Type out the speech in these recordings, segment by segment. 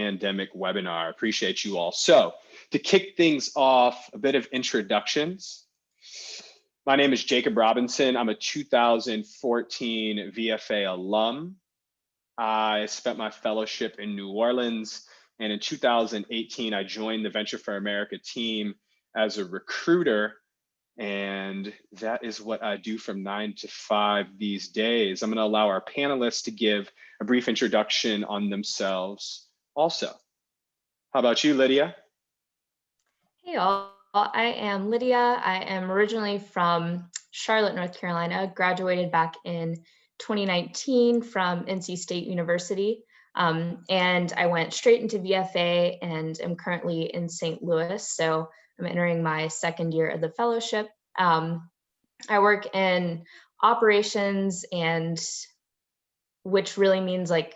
pandemic webinar. Appreciate you all. So to kick things off, a bit of introductions. My name is Jacob Robinson. I'm a 2014 VFA alum. I spent my fellowship in New Orleans, and in 2018, I joined the Venture for America team as a recruiter, and that is what I do from 9 to 5 these days. I'm going to allow our panelists to give a brief introduction on themselves also. How about you, Lydia? Hey all, I am Lydia. I am originally from Charlotte, North Carolina, graduated back in 2019 from NC State University. And I went straight into VFA and am currently in St. Louis. So I'm entering my second year of the fellowship. I work in operations, and which really means like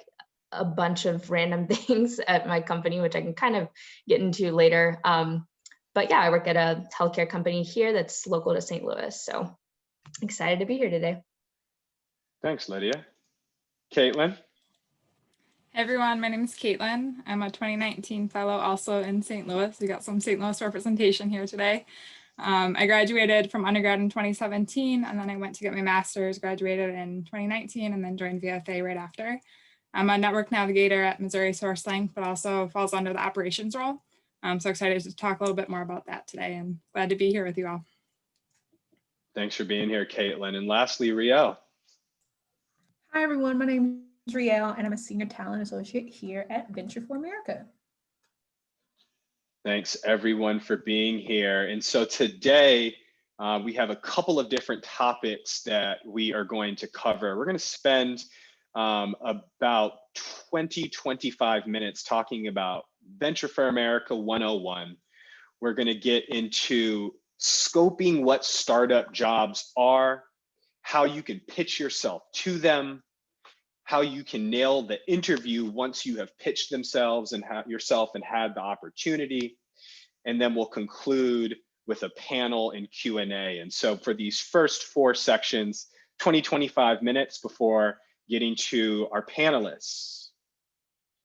a bunch of random things at my company, which I can kind of get into later. But yeah, I work at a healthcare company here that's local to St. Louis. So excited to be here today. Thanks, Lydia. Caitlin? Hey everyone, my name is Caitlin. I'm a 2019 fellow also in St. Louis. We got some St. Louis representation here today. I graduated from undergrad in 2017, and then I went to get my master's, graduated in 2019, and then joined VFA right after. I'm a network navigator at Missouri SourceLink, but also falls under the operations role. I'm so excited to talk a little bit more about that today, and glad to be here with you all. Thanks for being here, Caitlin. And lastly, Riel. Hi everyone, my name is Riel, and I'm a senior talent associate here at Venture for America. Thanks everyone for being here. And so today we have a couple of different topics that we are going to cover. We're going to spend about 20-25 minutes talking about Venture for America 101. We're going to get into scoping what startup jobs are, how you can pitch yourself to them, how you can nail the interview once you have pitched themselves and yourself and had the opportunity. And then we'll conclude with a panel and Q&A. And so for these first 4 sections, 20-25 minutes before getting to our panelists.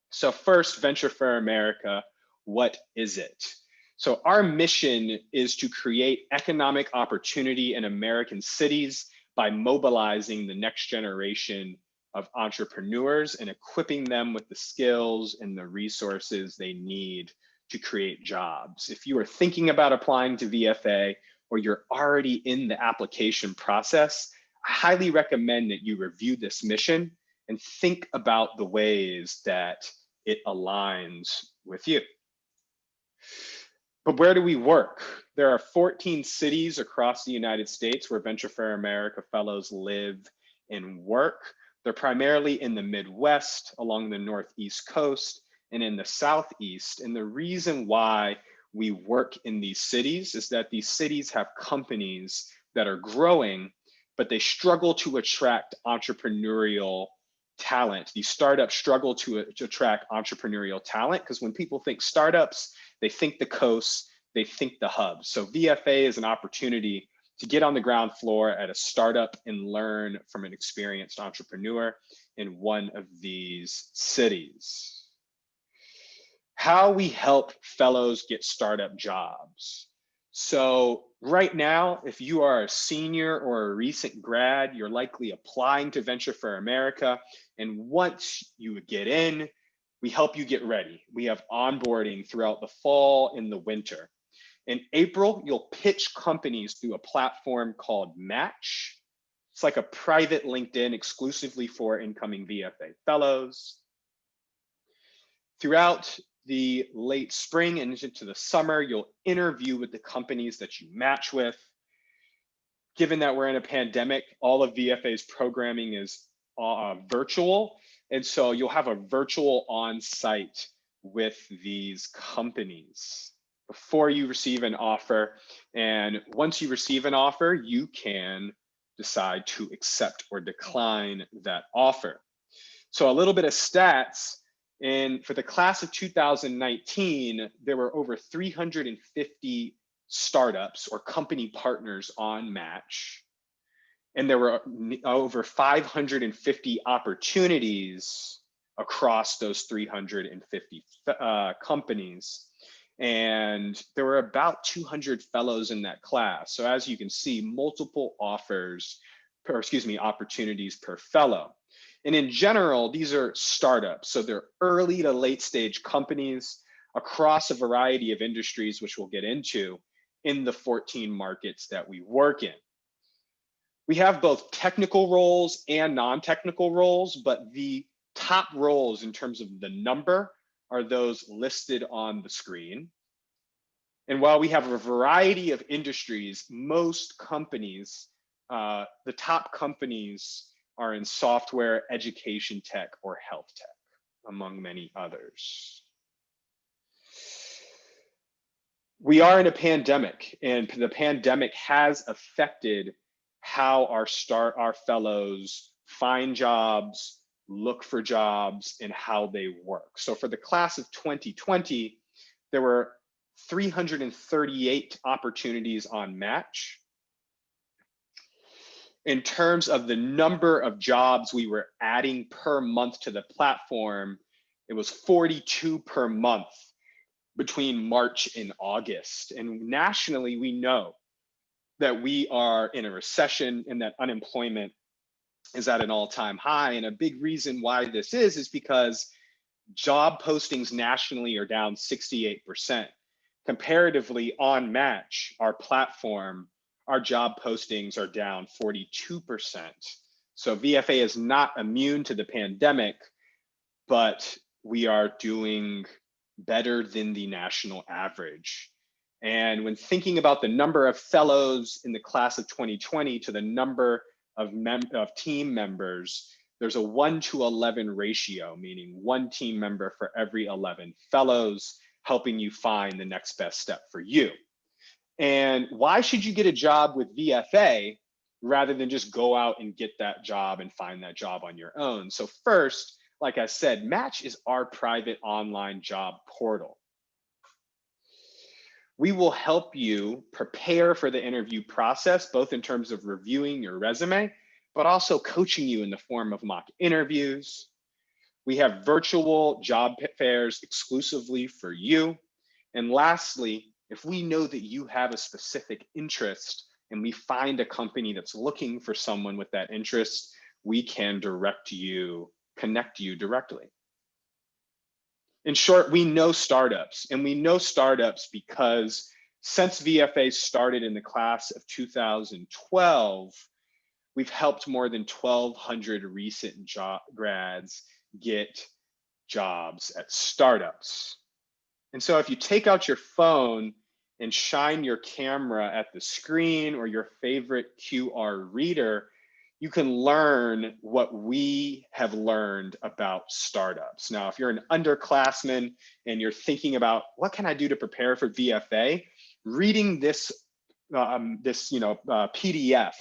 So first, Venture for America, what is it? So our mission is to create economic opportunity in American cities by mobilizing the next generation of entrepreneurs and equipping them with the skills and the resources they need to create jobs. If you are thinking about applying to VFA or you're already in the application process, I highly recommend that you review this mission and think about the ways that it aligns with you. But where do we work? There are 14 cities across the United States where Venture for America Fellows live and work. They're primarily in the Midwest, along the Northeast coast, and in the Southeast. And the reason why we work in these cities is that these cities have companies that are growing, but they struggle to attract entrepreneurial talent. These startups struggle to attract entrepreneurial talent because when people think startups, they think the coast, they think the hub. So VFA is an opportunity to get on the ground floor at a startup and learn from an experienced entrepreneur in one of these cities. How we help fellows get startup jobs. So right now, if you are a senior or a recent grad, you're likely applying to Venture for America. And once you get in, we help you get ready. We have onboarding throughout the fall and the winter. In April, you'll pitch companies through a platform called Match. It's like a private LinkedIn exclusively for incoming VFA fellows. Throughout the late spring and into the summer, you'll interview with the companies that you match with. Given that we're in a pandemic, all of VFA's programming is virtual. And so you'll have a virtual on-site with these companies before you receive an offer. And once you receive an offer, you can decide to accept or decline that offer. So a little bit of stats. And for the class of 2019, there were over 350 startups or company partners on Match. And there were over 550 opportunities across those 350 companies. And there were about 200 fellows in that class. So as you can see, multiple opportunities per fellow. And in general, these are startups. So they're early to late stage companies across a variety of industries, which we'll get into in the 14 markets that we work in. We have both technical roles and non-technical roles, but the top roles in terms of the number are those listed on the screen. And while we have a variety of industries, most companies, the top companies are in software, education tech, or health tech, among many others. We are in a pandemic, and the pandemic has affected how our fellows find jobs, look for jobs, and how they work. So for the class of 2020, there were 338 opportunities on Match. In terms of the number of jobs we were adding per month to the platform, it was 42 per month between March and August. And nationally, we know that we are in a recession and that unemployment is at an all-time high. And a big reason why this is because job postings nationally are down 68%. Comparatively, on Match, our platform, our job postings are down 42%. So VFA is not immune to the pandemic, but we are doing better than the national average. And when thinking about the number of fellows in the class of 2020 to the number of team members, there's a 1:11 ratio, meaning one team member for every 11 fellows, helping you find the next best step for you. And why should you get a job with VFA rather than just go out and get that job and find that job on your own? So first, like I said, Match is our private online job portal. We will help you prepare for the interview process, both in terms of reviewing your resume, but also coaching you in the form of mock interviews. We have virtual job fairs exclusively for you. And lastly, if we know that you have a specific interest and we find a company that's looking for someone with that interest, we can connect you directly. In short, we know startups, and we know startups because since VFA started in the class of 2012, we've helped more than 1,200 recent grads get jobs at startups. And so if you take out your phone and shine your camera at the screen or your favorite QR reader, you can learn what we have learned about startups. Now, if you're an underclassman and you're thinking about what can I do to prepare for VFA, reading this PDF,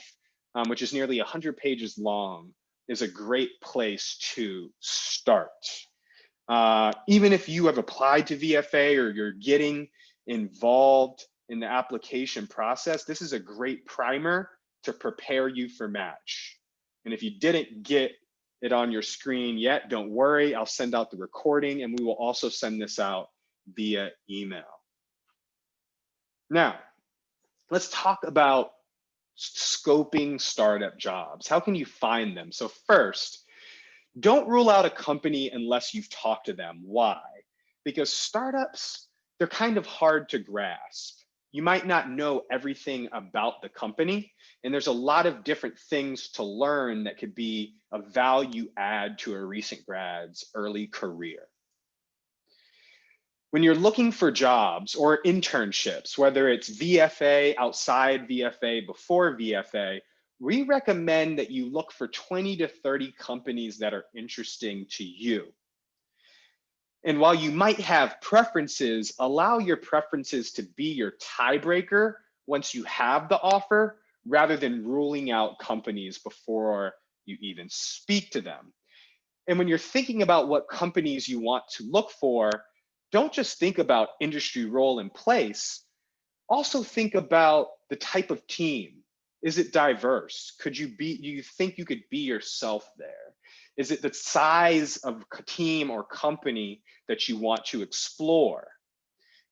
which is nearly 100 pages long, is a great place to start. Even if you have applied to VFA or you're getting involved in the application process, this is a great primer to prepare you for Match. And if you didn't get it on your screen yet, don't worry, I'll send out the recording and we will also send this out via email. Now, let's talk about scoping startup jobs. How can you find them? So first, don't rule out a company unless you've talked to them. Why? Because startups, they're kind of hard to grasp. You might not know everything about the company, and there's a lot of different things to learn that could be a value add to a recent grad's early career. When you're looking for jobs or internships, whether it's VFA, outside VFA, before VFA, we recommend that you look for 20 to 30 companies that are interesting to you. And while you might have preferences, allow your preferences to be your tiebreaker once you have the offer, rather than ruling out companies before you even speak to them. And when you're thinking about what companies you want to look for, don't just think about industry role and place, also think about the type of team. Is it diverse? Do you think you could be yourself there? Is it the size of team or company that you want to explore?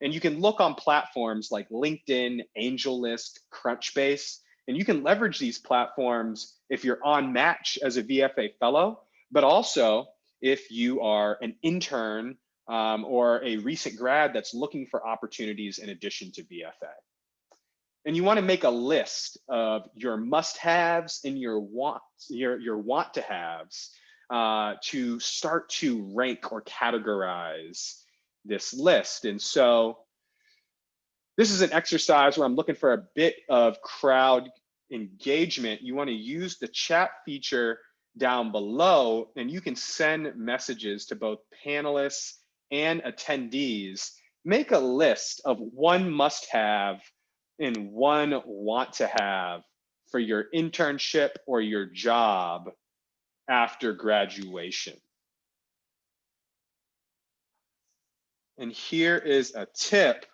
And you can look on platforms like LinkedIn, AngelList, Crunchbase, and you can leverage these platforms if you're on match as a VFA fellow, but also if you are an intern or a recent grad that's looking for opportunities in addition to VFA. And you want to make a list of your must-haves and your want-to-haves to start to rank or categorize this list. And so this is an exercise where I'm looking for a bit of crowd engagement. You want to use the chat feature down below, and you can send messages to both panelists and attendees. Make a list of one must-have and one want-to-have for your internship or your job after graduation. And here is a tip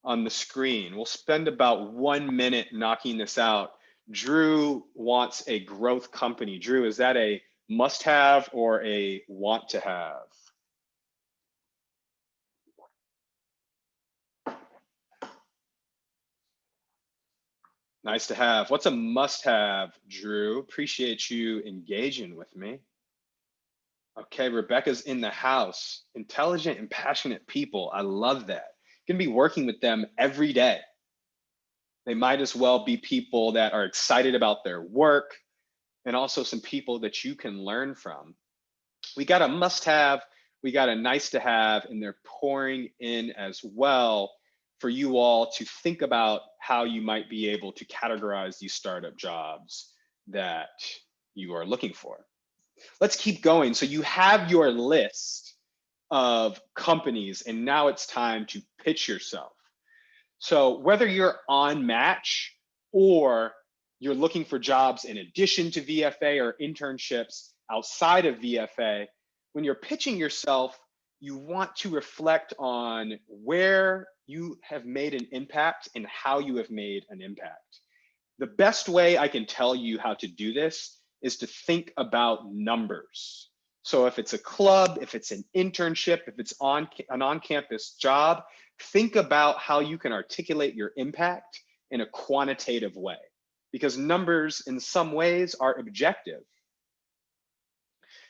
on the screen. We'll spend about 1 minute knocking this out. Drew wants a growth company. Drew, is that a must-have or a want-to-have? Nice to have. What's a must-have, Drew? Appreciate you engaging with me. Okay, Rebecca's in the house. Intelligent and passionate people. I love that. You're gonna be working with them every day. They might as well be people that are excited about their work and also some people that you can learn from. We got a must-have, we got a nice-to-have, and they're pouring in as well for you all to think about how you might be able to categorize these startup jobs that you are looking for. Let's keep going. So you have your list of companies, and now it's time to pitch yourself. So whether you're on match or you're looking for jobs in addition to VFA or internships outside of VFA, when you're pitching yourself, you want to reflect on where you have made an impact and how you have made an impact. The best way I can tell you how to do this is to think about numbers. So if it's a club, if it's an internship, if it's an on-campus job, think about how you can articulate your impact in a quantitative way, because numbers in some ways are objective.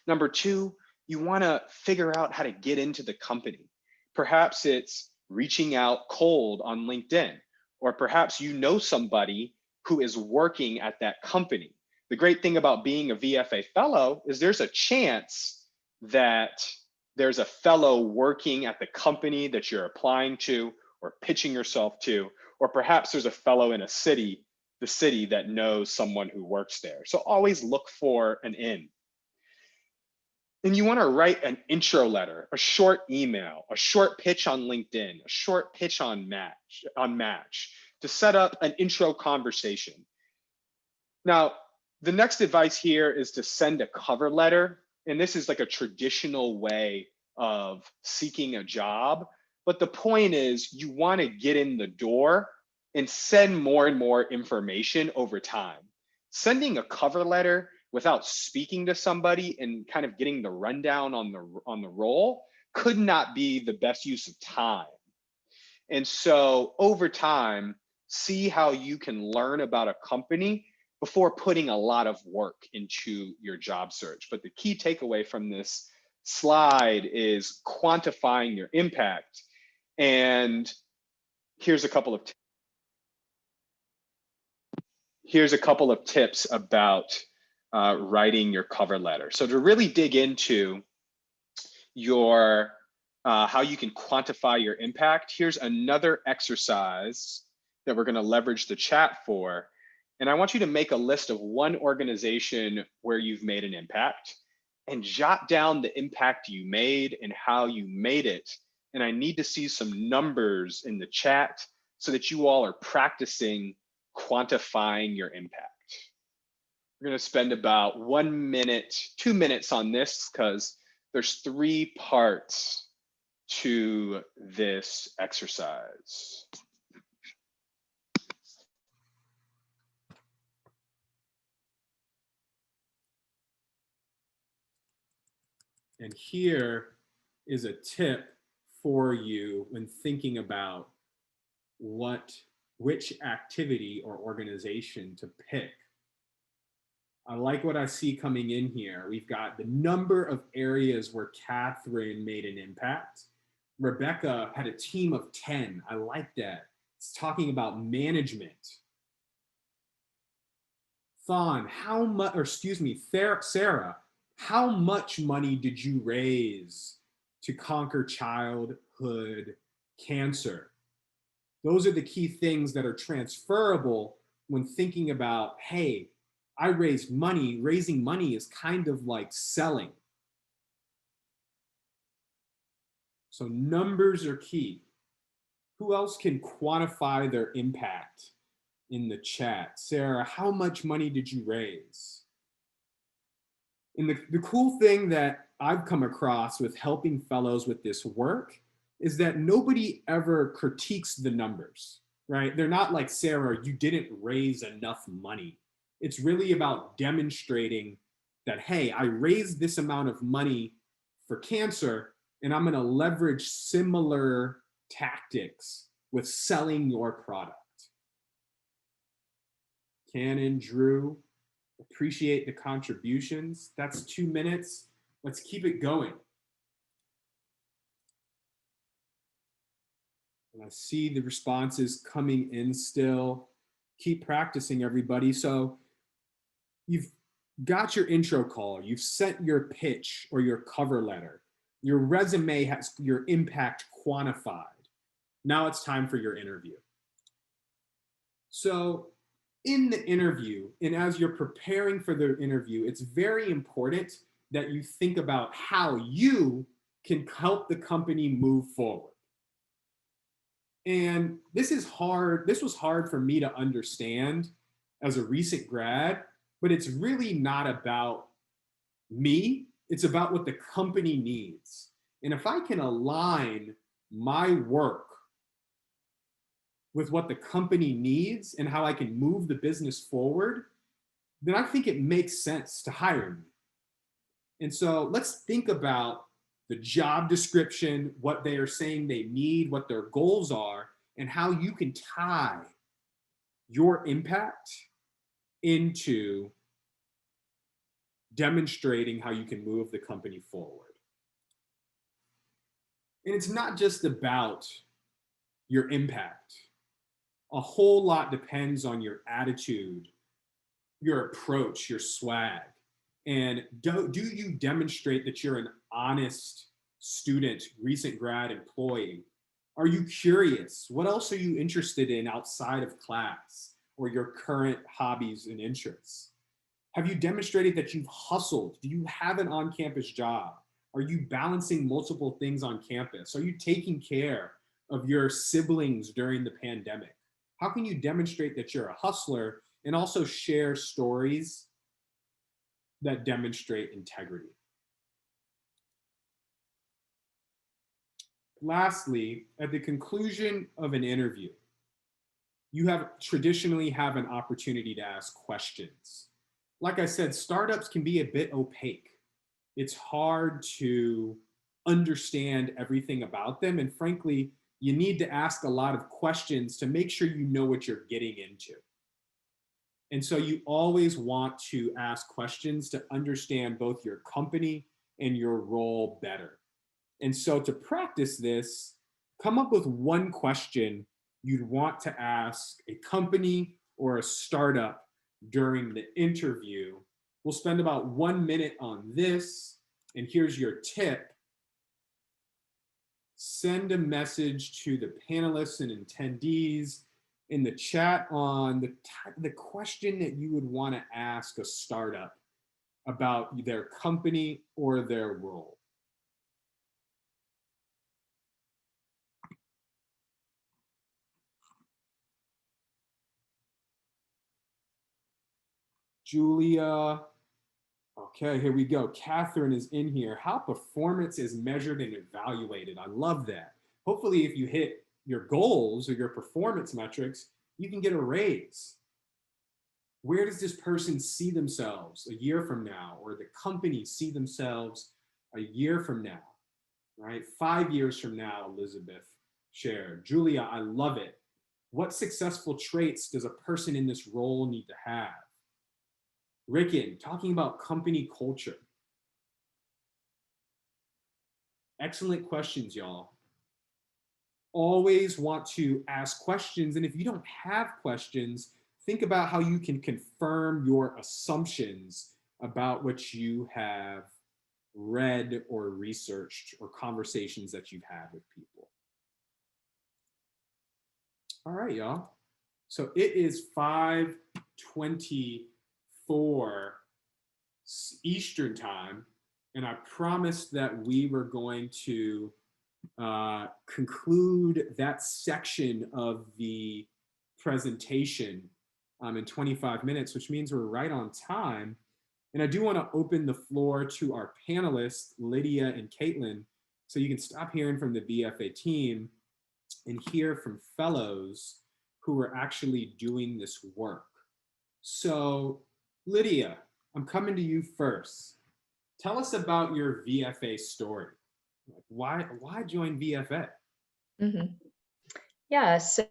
Number two, you want to figure out how to get into the company. Perhaps it's reaching out cold on LinkedIn, or perhaps you know somebody who is working at that company. The great thing about being a VFA fellow is there's a chance that there's a fellow working at the company that you're applying to or pitching yourself to, or perhaps there's a fellow in the city that knows someone who works there. So always look for an in. And you want to write an intro letter, a short email, a short pitch on LinkedIn, a short pitch on Match to set up an intro conversation. Now, the next advice here is to send a cover letter. And this is like a traditional way of seeking a job. But the point is you want to get in the door and send more and more information over time. Sending a cover letter without speaking to somebody and kind of getting the rundown on the role could not be the best use of time. And so over time, see how you can learn about a company before putting a lot of work into your job search. But the key takeaway from this slide is quantifying your impact. And here's a couple of tips about writing your cover letter. So to really dig into your how you can quantify your impact, here's another exercise that we're going to leverage the chat for. And I want you to make a list of one organization where you've made an impact and jot down the impact you made and how you made it. And I need to see some numbers in the chat so that you all are practicing quantifying your impact. We're going to spend about 1 minute, 2 minutes on this because there's 3 parts to this exercise. And here is a tip for you when thinking about which activity or organization to pick. I like what I see coming in here. We've got the number of areas where Catherine made an impact. Rebecca had a team of 10. I like that. It's talking about management. Thon, how much, or excuse me, Sarah, how much money did you raise to conquer childhood cancer? Those are the key things that are transferable when thinking about, hey, I raised money. Raising money is kind of like selling. So numbers are key. Who else can quantify their impact in the chat? Sarah, how much money did you raise? And the cool thing that I've come across with helping fellows with this work is that nobody ever critiques the numbers, right? They're not like, Sarah, you didn't raise enough money. It's really about demonstrating that, hey, I raised this amount of money for cancer, and I'm going to leverage similar tactics with selling your product. Cannon, Drew, appreciate the contributions. That's 2 minutes. Let's keep it going. And I see the responses coming in still. Keep practicing, everybody. So you've got your intro call. You've sent your pitch or your cover letter. Your resume has your impact quantified. Now it's time for your interview. So in the interview, and as you're preparing for the interview, it's very important that you think about how you can help the company move forward. And this is hard. This was hard for me to understand as a recent grad, but it's really not about me. It's about what the company needs. And if I can align my work with what the company needs and how I can move the business forward, then I think it makes sense to hire me. And so let's think about the job description, what they are saying they need, what their goals are, and how you can tie your impact into demonstrating how you can move the company forward. And it's not just about your impact. A whole lot depends on your attitude, your approach, your swag. And do you demonstrate that you're an honest student, recent grad employee? Are you curious? What else are you interested in outside of class or your current hobbies and interests? Have you demonstrated that you've hustled? Do you have an on-campus job? Are you balancing multiple things on campus? Are you taking care of your siblings during the pandemic? How can you demonstrate that you're a hustler and also share stories that demonstrate integrity? Lastly, at the conclusion of an interview, you traditionally have an opportunity to ask questions. Like I said, startups can be a bit opaque. It's hard to understand everything about them. And frankly, you need to ask a lot of questions to make sure you know what you're getting into. And so you always want to ask questions to understand both your company and your role better. And so to practice this, come up with one question you'd want to ask a company or a startup during the interview. We'll spend about 1 minute on this. And here's your tip. Send a message to the panelists and attendees in the chat on the question that you would want to ask a startup about their company or their role. Julia. Okay, here we go. Catherine is in here. How performance is measured and evaluated. I love that. Hopefully, if you hit your goals or your performance metrics, you can get a raise. Where does this person see themselves a year from now, or the company see themselves a year from now, right? 5 years from now, Elizabeth shared. Julia, I love it. What successful traits does a person in this role need to have? Rickon, talking about company culture. Excellent questions, y'all. Always want to ask questions. And if you don't have questions, think about how you can confirm your assumptions about what you have read or researched or conversations that you've had with people. All right, y'all. So it is 5:24 Eastern time, and I promised that we were going to conclude that section of the presentation in 25 minutes, which means we're right on time. And I do want to open the floor to our panelists, Lydia and Caitlin, so you can stop hearing from the VFA team and hear from fellows who are actually doing this work. So Lydia, I'm coming to you first. Tell us about your VFA story. Why join VFA? Mm-hmm. Yeah, so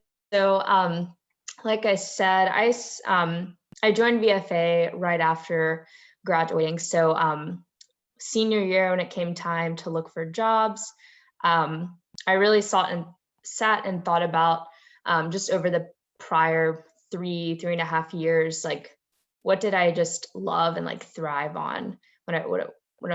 like I said, I joined VFA right after graduating. So senior year, when it came time to look for jobs, I really sat and thought about just over the prior three and a half years, like what did I just love and like thrive on when I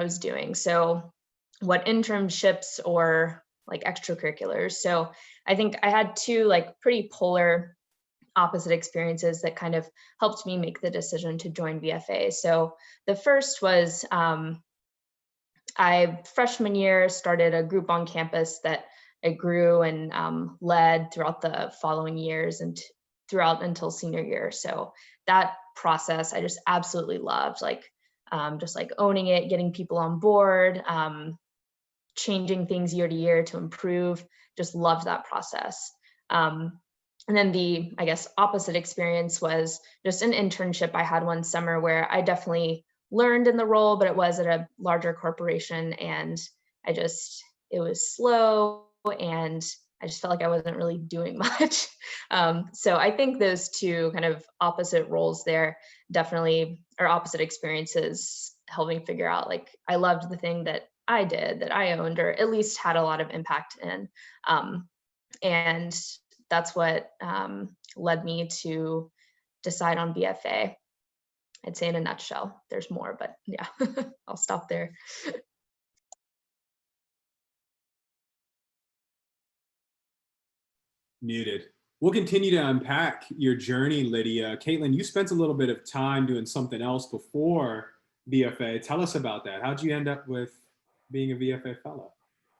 was doing. So what internships or like extracurriculars. So I think I had two like pretty polar opposite experiences that kind of helped me make the decision to join VFA. So the first was I freshman year started a group on campus that I grew and led throughout the following years and throughout until senior year. So that process I just absolutely loved, like just like owning it, getting people on board, changing things year to year to improve, just loved that process. And then the, I guess, opposite experience was just an internship. I had one summer where I definitely learned in the role, but it was at a larger corporation and it was slow and I just felt like I wasn't really doing much. So I think those two kind of opposite roles there definitely are opposite experiences, helping figure out like I loved the thing that I did, that I owned, or at least had a lot of impact in. And that's what led me to decide on VFA. I'd say in a nutshell. There's more, but yeah, I'll stop there. Muted. We'll continue to unpack your journey, Lydia. Caitlin, you spent a little bit of time doing something else before VFA. Tell us about that. How'd you end up with being a VFA fellow?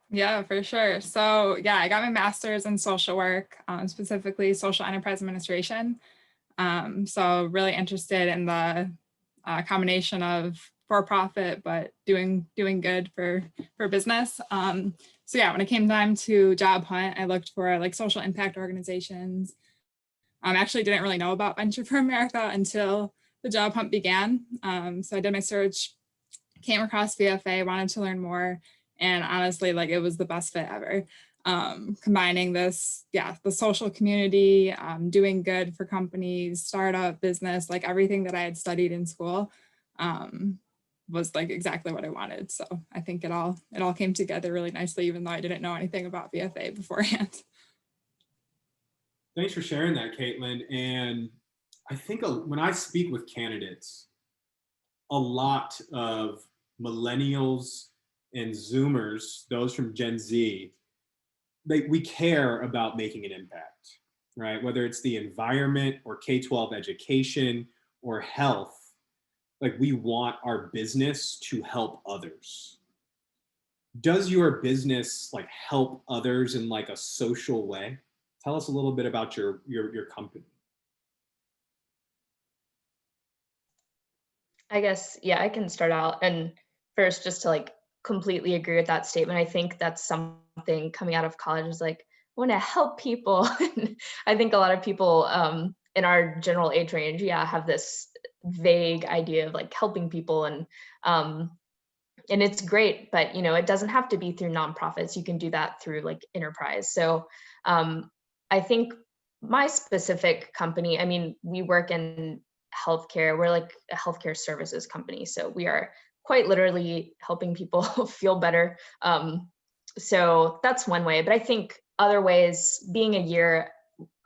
Yeah, for sure. So yeah, I got my master's in social work, specifically social enterprise administration. So really interested in the combination of for-profit, but doing good for business. So yeah, when it came time to job hunt, I looked for like social impact organizations. Actually didn't really know about Venture for America until the job hunt began. So I did my search, came across VFA, wanted to learn more, and honestly, like it was the best fit ever. Combining this, the social community, doing good for companies, startup, business, like everything that I had studied in school was like exactly what I wanted. So I think it all came together really nicely, even though I didn't know anything about VFA beforehand. Thanks for sharing that, Caitlin. And I think when I speak with candidates, a lot of millennials and Zoomers, those from Gen Z, we care about making an impact, right? Whether it's the environment or K-12 education or health, like we want our business to help others. Does your business like help others in like a social way? Tell us a little bit about your company. I guess, yeah, I can start out. And first, just to like completely agree with that statement. I think that's something coming out of college is like, I want to help people. I think a lot of people in our general age range, have this vague idea of like helping people. And and it's great, but it doesn't have to be through nonprofits. You can do that through like enterprise. So I think my specific company, I mean, we work in healthcare. We're like a healthcare services company. So we are quite literally helping people feel better. So that's one way, but I think other ways, being a year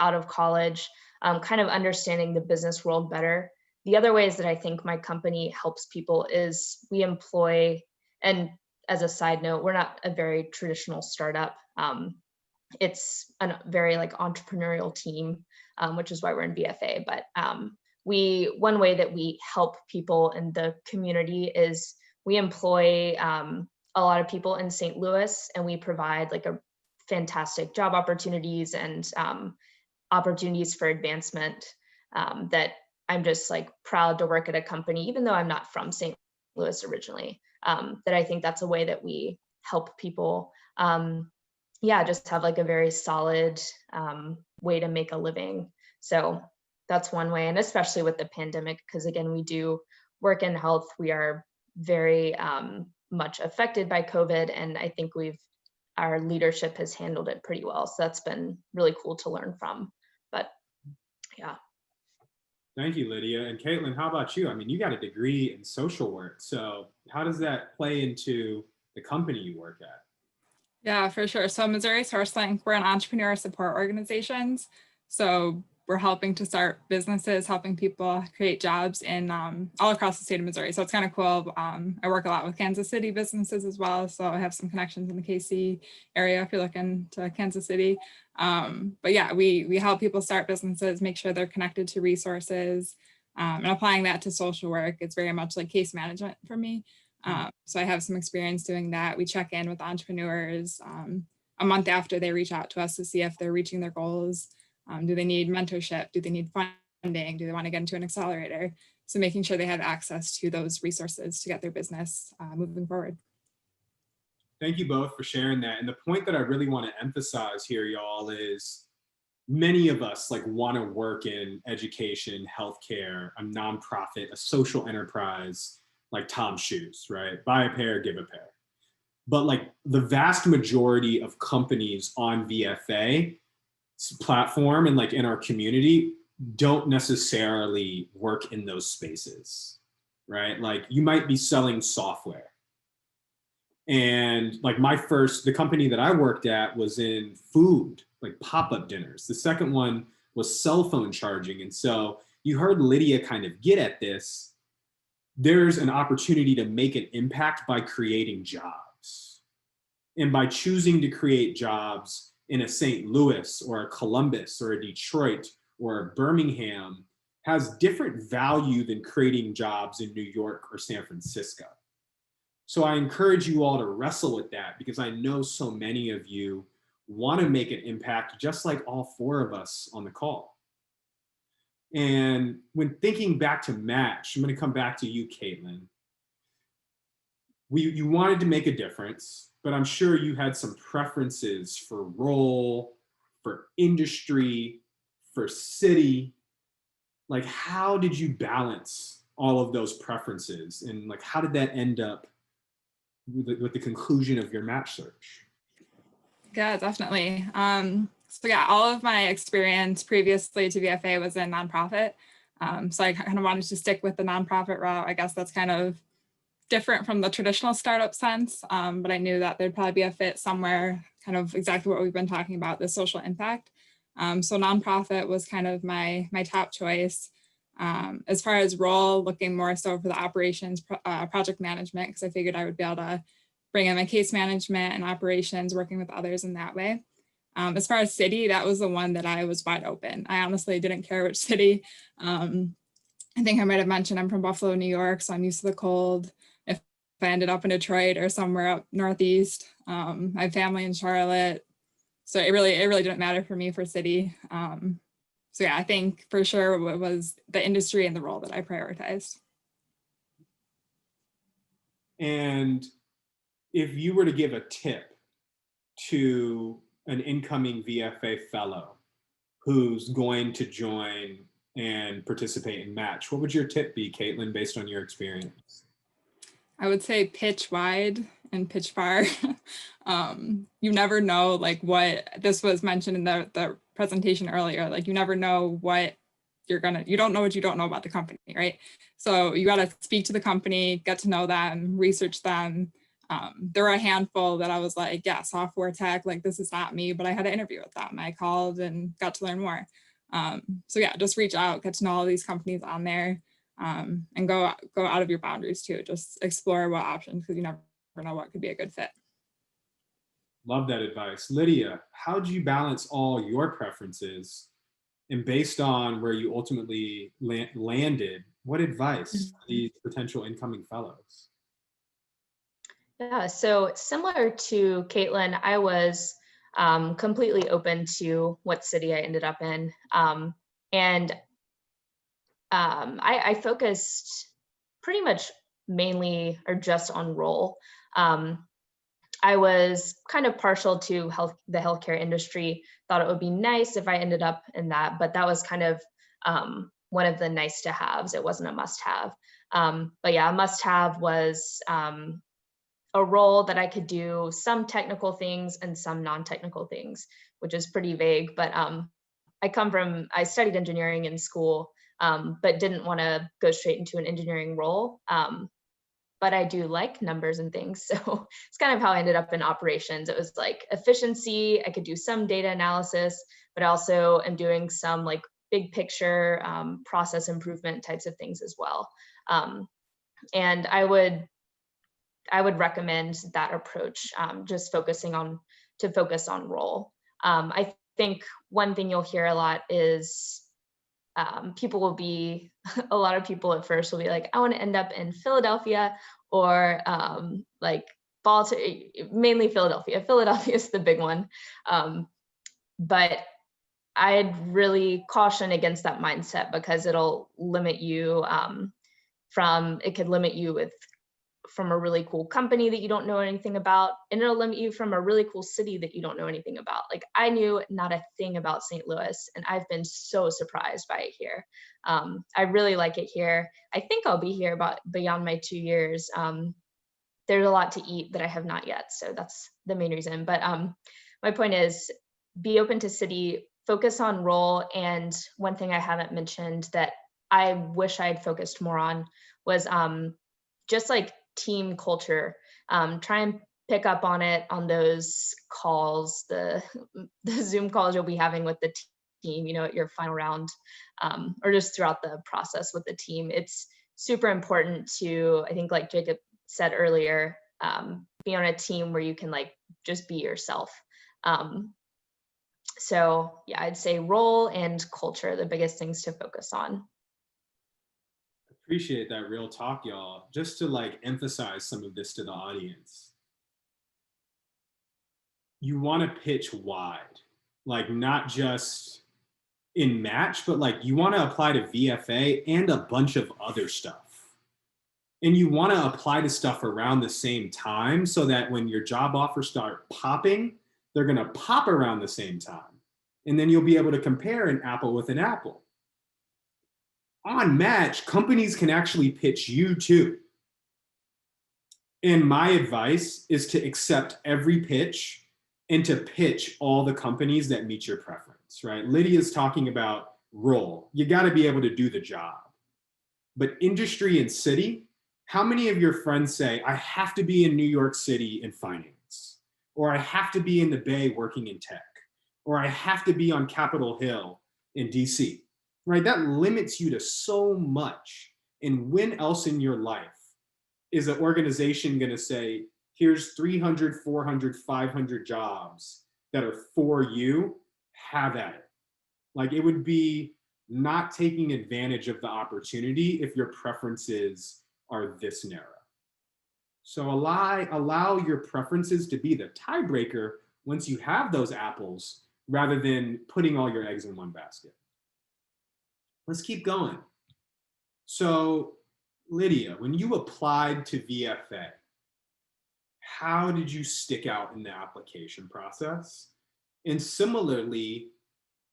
out of college, kind of understanding the business world better. The other ways that I think my company helps people is we employ, and as a side note, we're not a very traditional startup. It's a very like entrepreneurial team, which is why we're in VFA. But one way that we help people in the community is we employ a lot of people in St. Louis, and we provide like a fantastic job opportunities and opportunities for advancement that I'm just like proud to work at a company, even though I'm not from St. Louis originally, that I think that's a way that we help people. Just have like a very solid way to make a living. So that's one way. And especially with the pandemic, because again, we do work in health. We are very much affected by COVID. And I think our leadership has handled it pretty well. So that's been really cool to learn from. But yeah. Thank you, Lydia. And Caitlin, how about you? I mean, you got a degree in social work. So how does that play into the company you work at? Yeah, for sure. So Missouri SourceLink, we're an entrepreneur support organizations. So we're helping to start businesses, helping people create jobs in all across the state of Missouri. So it's kind of cool. I work a lot with Kansas City businesses as well. So I have some connections in the KC area if you're looking to Kansas City. But yeah, we help people start businesses, make sure they're connected to resources, and applying that to social work. It's very much like case management for me. So I have some experience doing that. We check in with entrepreneurs a month after they reach out to us to see if they're reaching their goals. Do they need mentorship? Do they need funding? Do they want to get into an accelerator? So making sure they have access to those resources to get their business moving forward. Thank you both for sharing that. And the point that I really want to emphasize here, y'all, is many of us like want to work in education, healthcare, a nonprofit, a social enterprise, like Tom's shoes, right? Buy a pair, give a pair. But like the vast majority of companies on VFA platform and like in our community don't necessarily work in those spaces, right? Like you might be selling software. And like the company that I worked at was in food, like pop-up dinners. The second one was cell phone charging. And so you heard Lydia kind of get at this. There's an opportunity to make an impact by creating jobs. And by choosing to create jobs in a St. Louis or a Columbus or a Detroit or a Birmingham has different value than creating jobs in New York or San Francisco. So I encourage you all to wrestle with that because I know so many of you want to make an impact just like all four of us on the call. And when thinking back to Match, I'm going to come back to you, Caitlin. You wanted to make a difference, but I'm sure you had some preferences for role, for industry, for city. Like, how did you balance all of those preferences? And like, how did that end up with the conclusion of your Match search? Yeah, definitely. So yeah, all of my experience previously to VFA was in nonprofit. So I kind of wanted to stick with the nonprofit route. I guess that's kind of different from the traditional startup sense, but I knew that there'd probably be a fit somewhere, kind of exactly what we've been talking about, the social impact. So nonprofit was kind of my top choice. As far as role, looking more so for the operations, project management, because I figured I would be able to bring in my case management and operations, working with others in that way. As far as city, that was the one that I was wide open. I honestly didn't care which city. I think I might have mentioned I'm from Buffalo, New York, so I'm used to the cold. If I ended up in Detroit or somewhere up Northeast, I have family in Charlotte. So it really didn't matter for me for city. So yeah, I think for sure it was the industry and the role that I prioritized. And if you were to give a tip to an incoming VFA fellow who's going to join and participate in Match, what would your tip be, Caitlin, based on your experience? I would say pitch wide and pitch far. You never know, like, what this was mentioned in the presentation earlier, like you never know what you don't know what you don't know about the company, right? So you got to speak to the company, get to know them, research them. There were a handful that I was like, yeah, software tech, like this is not me, but I had an interview with them. I called and got to learn more. So yeah, just reach out, get to know all these companies on there, and go out of your boundaries too. Just explore what options, because you never know what could be a good fit. Love that advice. Lydia, how do you balance all your preferences? And based on where you ultimately landed, what advice for these potential incoming fellows? Yeah, so similar to Caitlin, I was completely open to what city I ended up in. And I focused pretty much mainly or just on role. I was kind of partial to the healthcare industry, thought it would be nice if I ended up in that, but that was kind of one of the nice to haves. It wasn't a must have. But yeah, a must have was a role that I could do some technical things and some non-technical things, which is pretty vague. But I studied engineering in school, but didn't want to go straight into an engineering role. But I do like numbers and things. So it's kind of how I ended up in operations. It was like efficiency. I could do some data analysis, but I also am doing some like big picture process improvement types of things as well. And I would recommend that approach, just focus on role. I think one thing you'll hear a lot is a lot of people at first will be like, I want to end up in Philadelphia or like Baltimore, mainly Philadelphia. Philadelphia is the big one. But I'd really caution against that mindset, because it'll limit you it could limit you from a really cool company that you don't know anything about, and it'll limit you from a really cool city that you don't know anything about. Like I knew not a thing about St. Louis, and I've been so surprised by it here. I really like it here. I think I'll be here beyond my 2 years. There's a lot to eat that I have not yet, so that's the main reason. But my point is, be open to city, focus on role. And one thing I haven't mentioned that I wish I had focused more on was just like team culture. Try and pick up on it on those calls, the Zoom calls you'll be having with the team, at your final round, or just throughout the process with the team. It's super important to, I think like Jacob said earlier, be on a team where you can like just be yourself. So yeah, I'd say role and culture are the biggest things to focus on. Appreciate that real talk, y'all. Just to like emphasize some of this to the audience. You want to pitch wide, like not just in match, but like you want to apply to VFA and a bunch of other stuff. And you want to apply to stuff around the same time so that when your job offers start popping, they're going to pop around the same time. And then you'll be able to compare an apple with an apple. On match, companies can actually pitch you too. And my advice is to accept every pitch and to pitch all the companies that meet your preference, right? Lydia's talking about role. You got to be able to do the job. But industry and city, how many of your friends say, I have to be in New York City in finance, or I have to be in the Bay working in tech, or I have to be on Capitol Hill in DC, right? That limits you to so much. And when else in your life is an organization going to say, here's 300, 400, 500 jobs that are for you, have at it. Like it would be not taking advantage of the opportunity if your preferences are this narrow. So allow your preferences to be the tiebreaker once you have those apples, rather than putting all your eggs in one basket. Let's keep going. So Lydia, when you applied to VFA, how did you stick out in the application process? And similarly,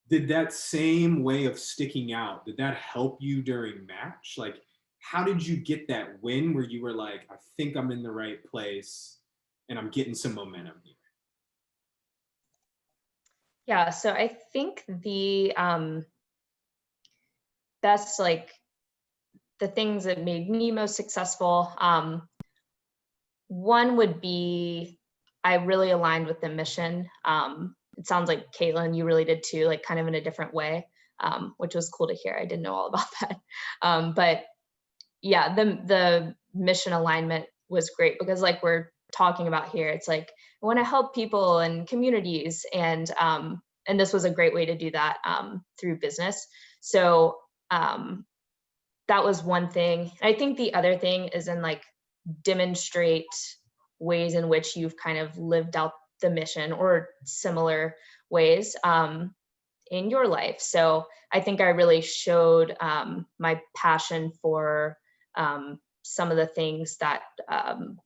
did that same way of sticking out, did that help you during match? Like, how did you get that win where you were like, I think I'm in the right place and I'm getting some momentum here? Yeah, so I think the best, like the things that made me most successful, one would be I really aligned with the mission. It sounds like Caitlin, you really did too, like kind of in a different way, which was cool to hear. I didn't know all about that. But yeah, the mission alignment was great because like we're talking about here, it's like I want to help people and communities, and this was a great way to do that through business. So that was one thing. I think the other thing is in like demonstrate ways in which you've kind of lived out the mission or similar ways in your life. So I think I really showed my passion for some of the things that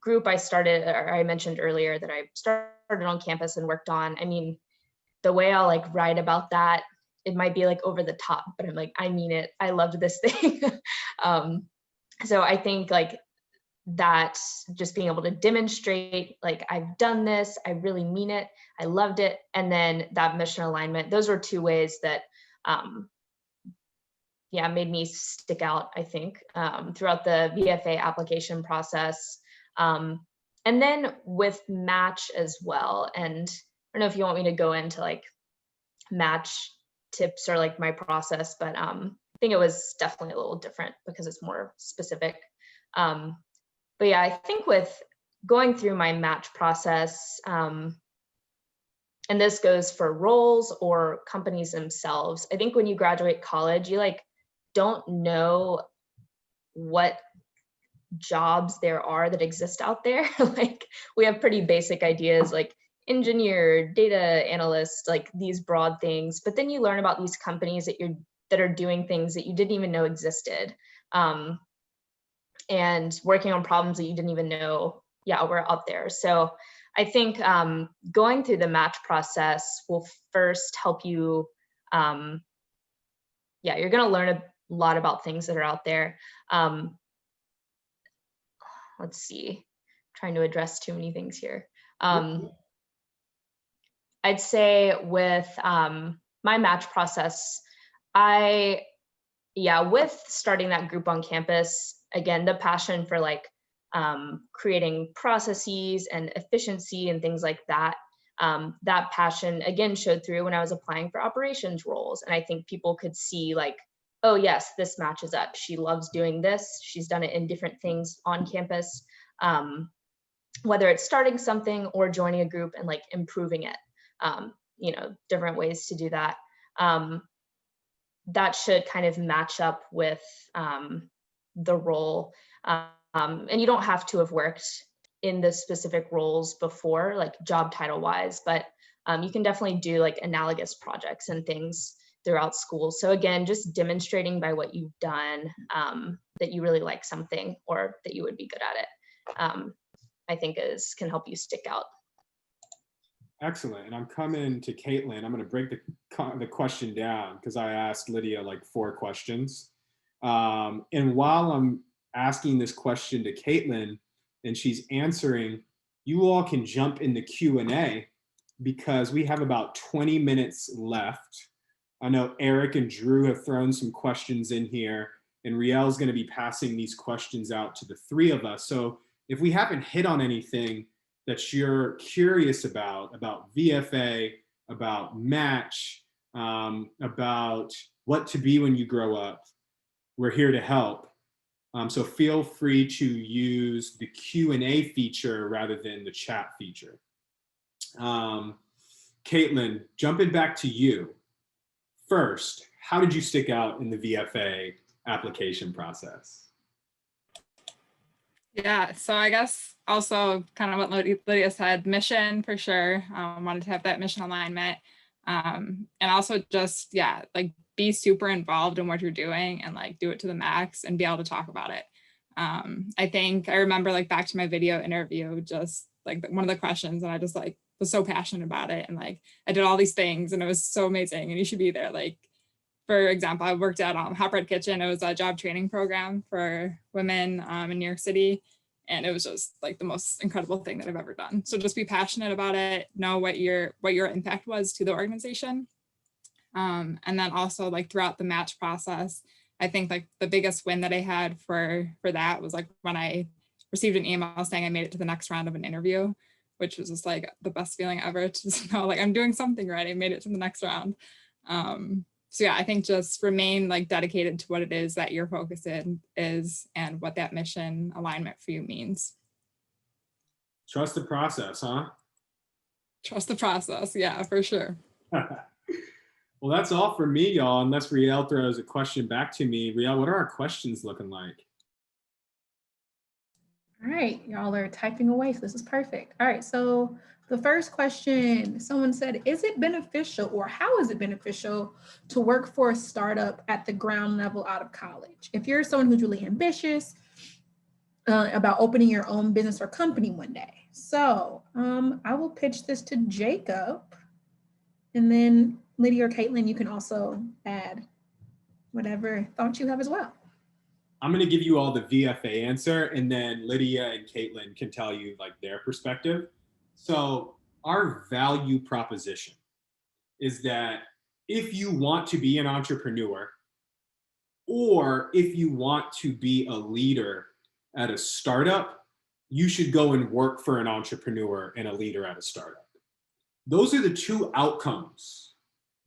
group I started, or I mentioned earlier that I started on campus and worked on. I mean, the way I'll like write about that, it might be like over the top, but I'm like, I mean it. I loved this thing. So I think like that, just being able to demonstrate like I've done this, I really mean it, I loved it, and then that mission alignment, those were two ways that yeah, made me stick out, I think, throughout the VFA application process. And then with match as well, and I don't know if you want me to go into like match tips or like my process, but I think it was definitely a little different because it's more specific. But yeah, I think with going through my match process, and this goes for roles or companies themselves, I think when you graduate college, you like don't know what jobs there are that exist out there. Like we have pretty basic ideas like engineer, data analyst, like these broad things, but then you learn about these companies that are doing things that you didn't even know existed. And working on problems that you didn't even know, yeah, were out there. So I think going through the match process will first help you, yeah, you're gonna learn a lot about things that are out there. Let's see, trying to address too many things here. I'd say with my match process, with starting that group on campus, again, the passion for like creating processes and efficiency and things like that, that passion again showed through when I was applying for operations roles. And I think people could see like, oh yes, this matches up. She loves doing this. She's done it in different things on campus, whether it's starting something or joining a group and like improving it, you know, different ways to do that. That should kind of match up with the role. And you don't have to have worked in the specific roles before, like job title wise, but you can definitely do like analogous projects and things throughout school. So again, just demonstrating by what you've done that you really like something or that you would be good at it, I think can help you stick out. Excellent. And I'm coming to Caitlin. I'm going to break the question down because I asked Lydia like 4 questions. And while I'm asking this question to Caitlin and she's answering, you all can jump in the Q&A because we have about 20 minutes left. I know Eric and Drew have thrown some questions in here, and Riel's going to be passing these questions out to the 3 of us. So if we haven't hit on anything that you're curious about VFA, about match, about what to be when you grow up, we're here to help. So feel free to use the Q&A feature rather than the chat feature. Caitlin, jumping back to you. First, how did you stick out in the VFA application process? Yeah, so I guess also kind of what Lydia said, mission for sure. Wanted to have that mission alignment. And also just, yeah, like be super involved in what you're doing and like do it to the max and be able to talk about it. I think I remember like back to my video interview, just like one of the questions, and I just like was so passionate about it. And like I did all these things and it was so amazing and you should be there. Like for example, I worked at Hot Bread Kitchen. It was a job training program for women in New York City. And it was just like the most incredible thing that I've ever done. So just be passionate about it, know what your impact was to the organization. And then also like throughout the match process, I think like the biggest win that I had for that was like when I received an email saying I made it to the next round of an interview, which was just like the best feeling ever to just know like I'm doing something right. I made it to the next round. So yeah, I think just remain like dedicated to what it is that your focus is and what that mission alignment for you means. Trust the process, huh? Trust the process. Yeah, for sure. Well, that's all for me, y'all, unless Riel throws a question back to me. Riel, what are our questions looking like? All right, y'all are typing away, so this is perfect. All right, so the first question, someone said, is it beneficial or how is it beneficial to work for a startup at the ground level out of college? If you're someone who's really ambitious about opening your own business or company one day. So I will pitch this to Jacob, and then Lydia or Caitlin, you can also add whatever thoughts you have as well. I'm going to give you all the VFA answer, and then Lydia and Caitlin can tell you like their perspective. So our value proposition is that if you want to be an entrepreneur, or if you want to be a leader at a startup, you should go and work for an entrepreneur and a leader at a startup. Those are the two outcomes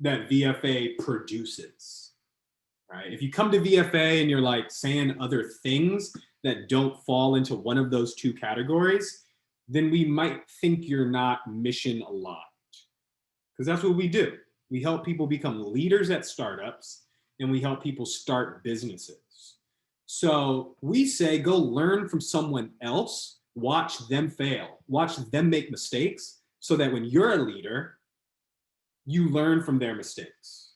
that VFA produces. Right? If you come to VFA and you're like saying other things that don't fall into one of those two categories, then we might think you're not mission aligned. Because that's what we do. We help people become leaders at startups, and we help people start businesses. So we say, go learn from someone else, watch them fail, watch them make mistakes, so that when you're a leader, you learn from their mistakes.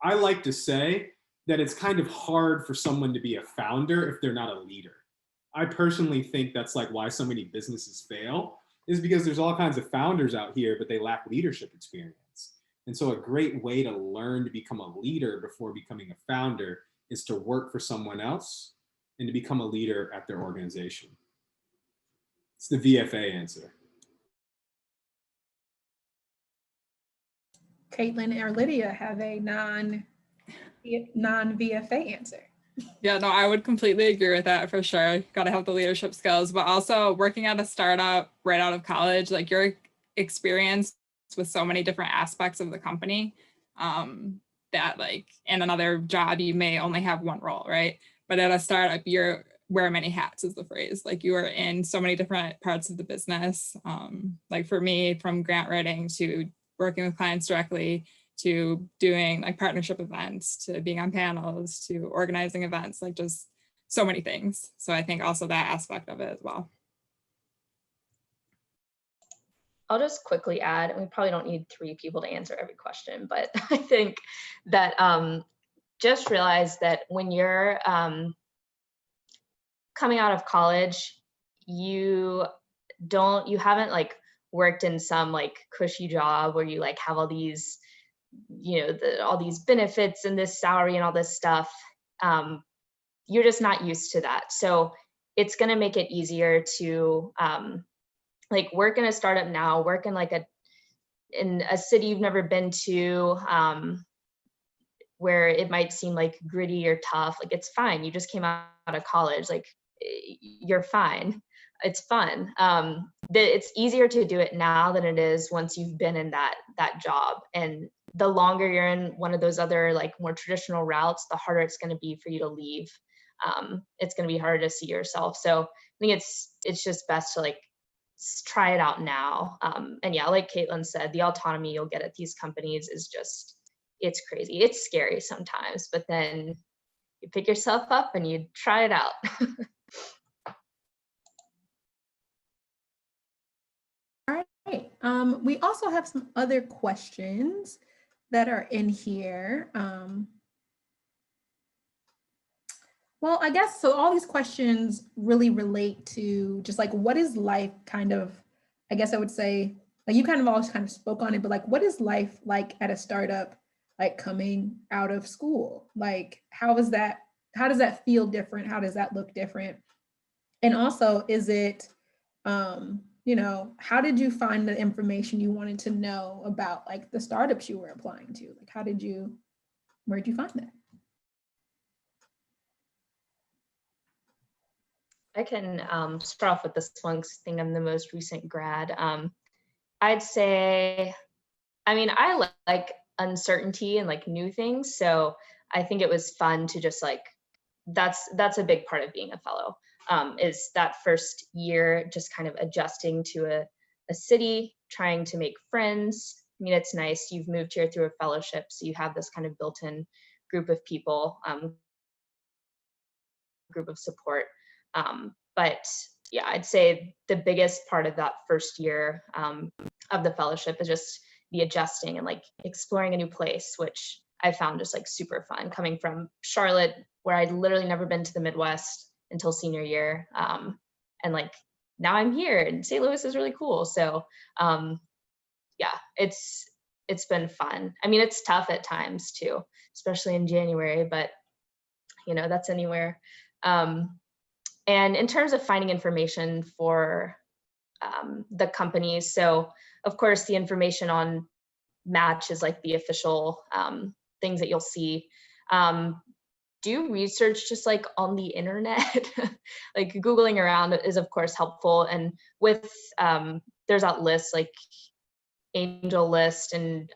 I like to say that it's kind of hard for someone to be a founder if they're not a leader. I personally think that's like why so many businesses fail, is because there's all kinds of founders out here, but they lack leadership experience. And so a great way to learn to become a leader before becoming a founder is to work for someone else and to become a leader at their organization. It's the VFA answer. Caitlin or Lydia have a non-VFA answer. Yeah, no, I would completely agree with that for sure. Got to have the leadership skills, but also working at a startup right out of college, like your experience with so many different aspects of the company that like in another job, you may only have one role, right? But at a startup, you're wear many hats is the phrase. Like you are in so many different parts of the business. Like for me, from grant writing to working with clients directly, to doing like partnership events, to being on panels, to organizing events, like just so many things. So I think also that aspect of it as well. I'll just quickly add, and we probably don't need 3 people to answer every question, but I think that just realize that when you're coming out of college, you haven't like worked in some like cushy job where you like have all these, all these benefits and this salary and all this stuff. You're just not used to that. So it's going to make it easier to like work in a startup now, work in like in a city you've never been to, where it might seem like gritty or tough. Like it's fine. You just came out of college. Like you're fine. It's fun. It's easier to do it now than it is once you've been in that job. And the longer you're in one of those other like more traditional routes, the harder it's going to be for you to leave. It's going to be harder to see yourself. So I think it's just best to like try it out now. And yeah, like Caitlin said, the autonomy you'll get at these companies is just, it's crazy. It's scary sometimes, but then you pick yourself up and you try it out. All right. We also have some other questions that are in here. Well, I guess, so all these questions really relate to just like, what is life kind of, I guess I would say, like you kind of always kind of spoke on it, but like, what is life like at a startup like coming out of school? Like, how does that feel different? How does that look different? And also, is it, how did you find the information you wanted to know about like the startups you were applying to? Like, where'd you find that? I can start off with this one 'cause I think I'm the most recent grad. I'd say, I mean, I like uncertainty and like new things. So I think it was fun to just like, that's a big part of being a fellow, is that first year, just kind of adjusting to a city, trying to make friends. I mean, it's nice. You've moved here through a fellowship, so you have this kind of built-in group of people, group of support. But yeah, I'd say the biggest part of that first year of the fellowship is just the adjusting and like exploring a new place, which I found just like super fun coming from Charlotte, where I'd literally never been to the Midwest until senior year. And like now I'm here and St. Louis is really cool. So yeah, it's been fun. I mean, it's tough at times too, especially in January, but that's anywhere. And in terms of finding information for the companies, so of course the information on Match is like the official things that you'll see. Do research just like on the internet, like Googling around is of course helpful. And with there's that list like Angel List and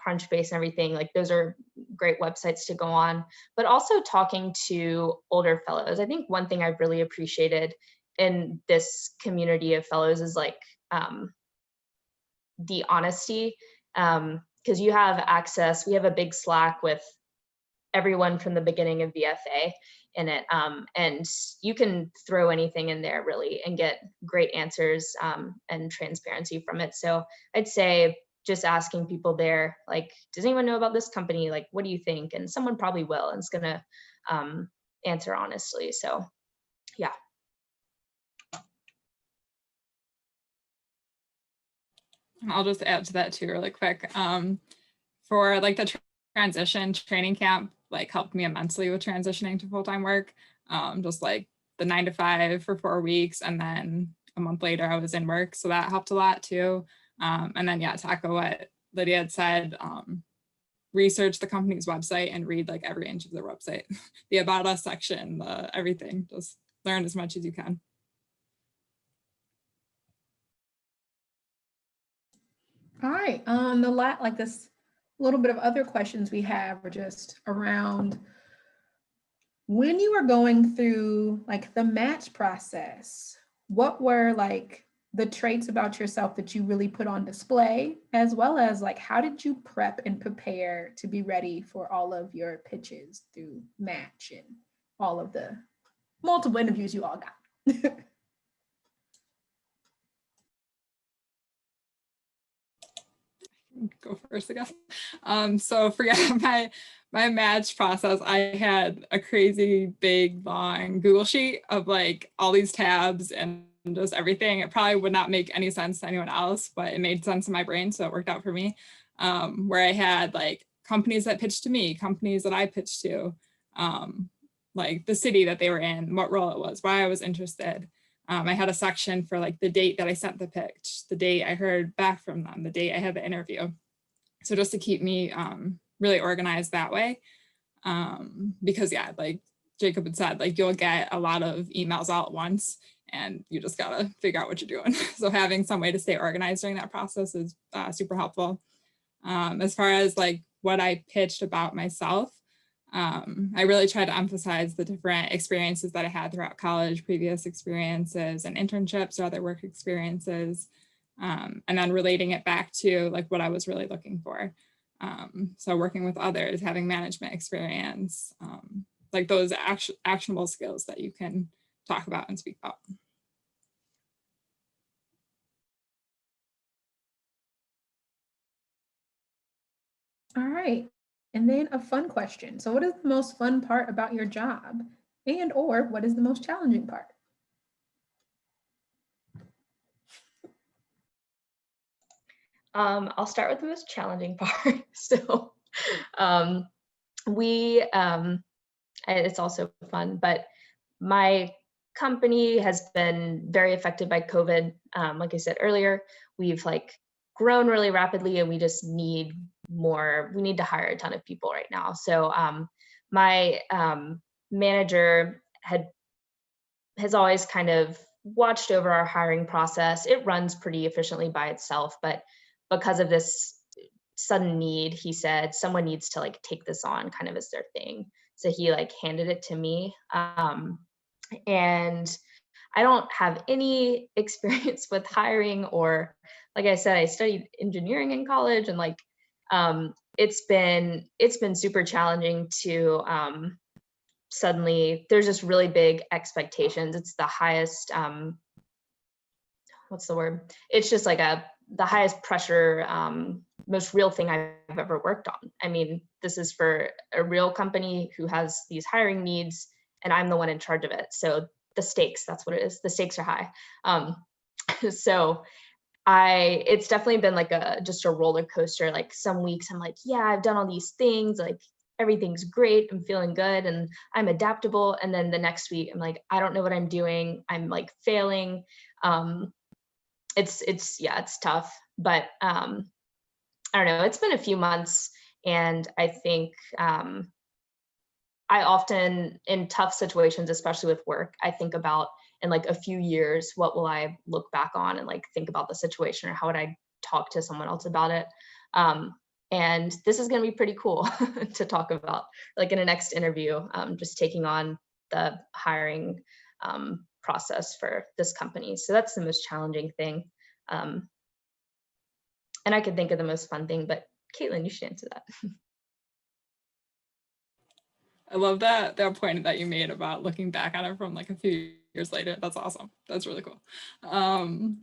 Crunchbase and everything, like those are great websites to go on, but also talking to older fellows. I think one thing I've really appreciated in this community of fellows is like the honesty, because you have access. We have a big Slack with everyone from the beginning of VFA in it, and you can throw anything in there really and get great answers and transparency from it. So I'd say just asking people there, like, does anyone know about this company? Like, what do you think? And someone probably will, and it's gonna answer honestly. So yeah. I'll just add to that too really quick. For like the transition, training camp like helped me immensely with transitioning to full-time work. Just like the 9 to 5 for 4 weeks, and then a month later I was in work, so that helped a lot too. And then yeah, to echo what Lydia had said, research the company's website and read like every inch of their website, the About Us section, the everything. Just learn as much as you can. All right, like this little bit of other questions we have are just around when you were going through like the match process, what were like the traits about yourself that you really put on display, as well as like how did you prep and prepare to be ready for all of your pitches through match and all of the multiple interviews you all got? Go first, I guess. So for my match process, I had a crazy big long Google sheet of like all these tabs and just everything. It probably would not make any sense to anyone else, but it made sense in my brain, so it worked out for me. Where I had like companies that pitched to me, companies that I pitched to, like the city that they were in, what role it was, why I was interested. I had a section for like the date that I sent the pitch, the date I heard back from them, the date I had the interview. So just to keep me really organized that way. Because yeah, like Jacob had said, like you'll get a lot of emails all at once and you just gotta figure out what you're doing. So having some way to stay organized during that process is super helpful. As far as like what I pitched about myself, I really tried to emphasize the different experiences that I had throughout college, previous experiences and internships or other work experiences, and then relating it back to like what I was really looking for. So working with others, having management experience, like those actionable skills that you can talk about and speak about. All right. And then a fun question. So what is the most fun part about your job? And or what is the most challenging part? I'll start with the most challenging part. So It's also fun, but my company has been very affected by COVID. Like I said earlier, we've like grown really rapidly and we just need more, we need to hire a ton of people right now. So my manager has always kind of watched over our hiring process. It runs pretty efficiently by itself, but because of this sudden need, he said someone needs to like take this on kind of as their thing. So he like handed it to me. And I don't have any experience with hiring, or like I said, I studied engineering in college, and like it's been super challenging to suddenly, there's just really big expectations. It's the highest what's the word? It's just like the highest pressure, most real thing I've ever worked on. I mean, this is for a real company who has these hiring needs, and I'm the one in charge of it. So the stakes, that's what it is. The stakes are high. So it's definitely been like just a roller coaster. Like some weeks I'm like, yeah, I've done all these things, like everything's great, I'm feeling good and I'm adaptable. And then the next week I'm like, I don't know what I'm doing. I'm like failing. It's tough, but I don't know, it's been a few months, and I think I often, in tough situations, especially with work, I think about in like a few years, what will I look back on and like think about the situation, or how would I talk to someone else about it? And this is going to be pretty cool to talk about, like in a next interview, just taking on the hiring process for this company. So that's the most challenging thing. And I could think of the most fun thing, but Caitlin, you should answer that. I love that point that you made about looking back at it from like a few years later. That's awesome. That's really cool.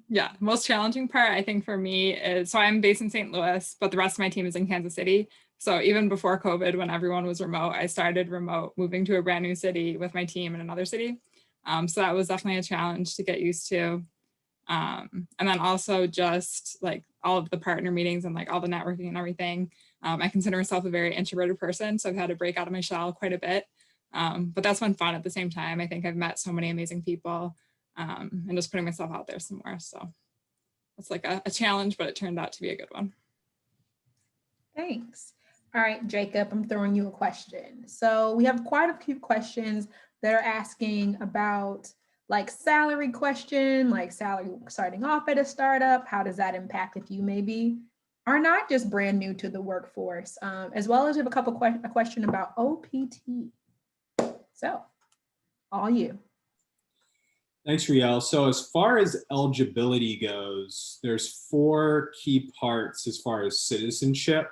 Yeah, most challenging part I think for me is, so I'm based in St. Louis, but the rest of my team is in Kansas City. So even before COVID, when everyone was remote, I started remote, moving to a brand new city with my team in another city. So that was definitely a challenge to get used to. And then also just like all of the partner meetings and like all the networking and everything. I consider myself a very introverted person, so I've had to break out of my shell quite a bit. But that's been fun at the same time. I think I've met so many amazing people, and just putting myself out there some more. So it's like a challenge, but it turned out to be a good one. Thanks. All right, Jacob, I'm throwing you a question. So we have quite a few questions that are asking about like salary question, like salary starting off at a startup. How does that impact if you maybe are not just brand new to the workforce, as well as we have a question about OPT. So all you. Thanks, Riel. So as far as eligibility goes, there's 4 key parts as far as citizenship.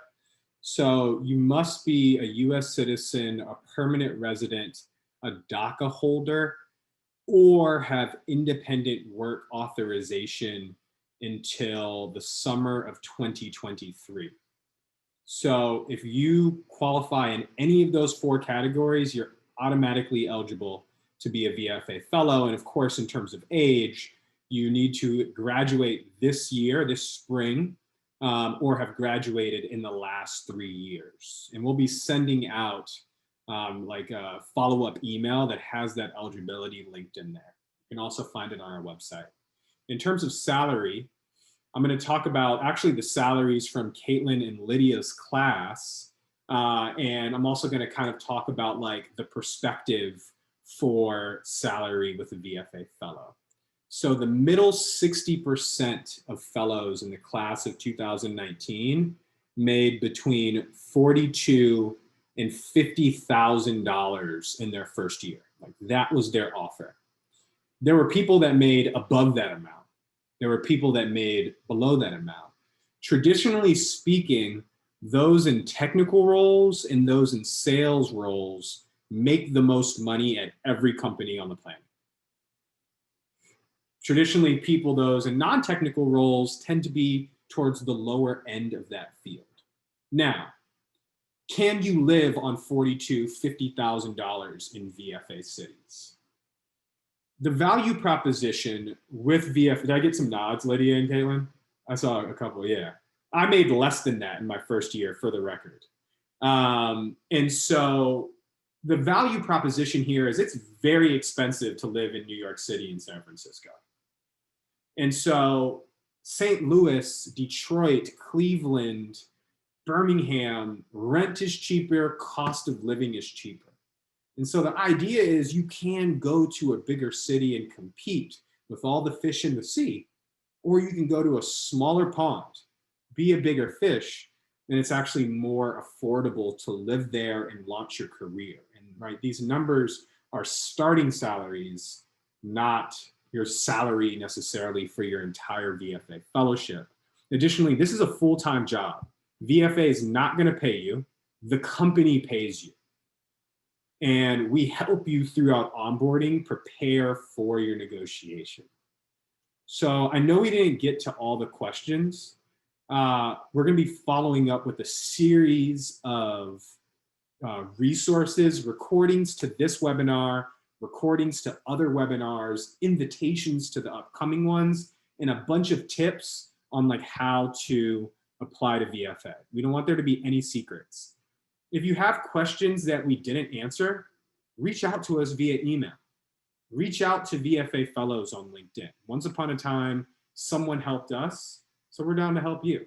So you must be a US citizen, a permanent resident, a DACA holder, or have independent work authorization until the summer of 2023. So if you qualify in any of those 4 categories, you're automatically eligible to be a VFA fellow. And of course, in terms of age, you need to graduate this year, this spring, or have graduated in the last 3 years. And we'll be sending out like a follow-up email that has that eligibility linked in there. You can also find it on our website. In terms of salary, I'm going to talk about actually the salaries from Caitlin and Lydia's class. And I'm also going to kind of talk about like the perspective for salary with a VFA fellow. So the middle 60% of fellows in the class of 2019 made between $42,000 and $50,000 in their first year. Like that was their offer. There were people that made above that amount. There were people that made below that amount. Traditionally speaking, those in technical roles and those in sales roles make the most money at every company on the planet. Traditionally, those in non-technical roles tend to be towards the lower end of that field. Now, can you live on $42,000, $50,000 in VFA cities? The value proposition with VFA, did I get some nods, Lydia and Caitlin? I saw a couple, yeah. I made less than that in my first year, for the record. And so the value proposition here is it's very expensive to live in New York City and San Francisco. And so St. Louis, Detroit, Cleveland, Birmingham, rent is cheaper, cost of living is cheaper. And so the idea is you can go to a bigger city and compete with all the fish in the sea, or you can go to a smaller pond, be a bigger fish, and it's actually more affordable to live there and launch your career. And right, these numbers are starting salaries, not your salary necessarily for your entire VFA fellowship. Additionally, this is a full-time job. VFA is not going to pay you. The company pays you. And we help you throughout onboarding, prepare for your negotiation. So I know we didn't get to all the questions. We're going to be following up with a series of resources, recordings to this webinar, recordings to other webinars, invitations to the upcoming ones, and a bunch of tips on like how to apply to VFA. We don't want there to be any secrets. If you have questions that we didn't answer, reach out to us via email. Reach out to VFA Fellows on LinkedIn. Once upon a time, someone helped us, so we're down to help you.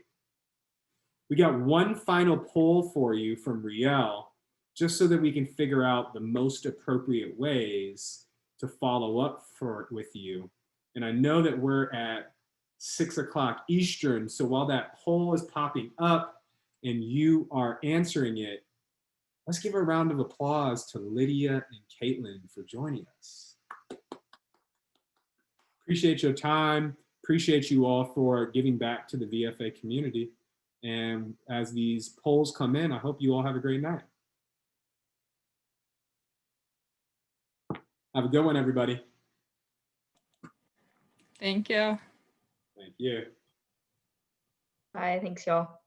We got one final poll for you from Riel, just so that we can figure out the most appropriate ways to follow up with you. And I know that we're at 6 o'clock Eastern, so while that poll is popping up and you are answering it, let's give a round of applause to Lydia and Caitlin for joining us. Appreciate your time. Appreciate you all for giving back to the VFA community. And as these polls come in, I hope you all have a great night. Have a good one, everybody. Thank you. Thank you. Bye. Thanks, y'all.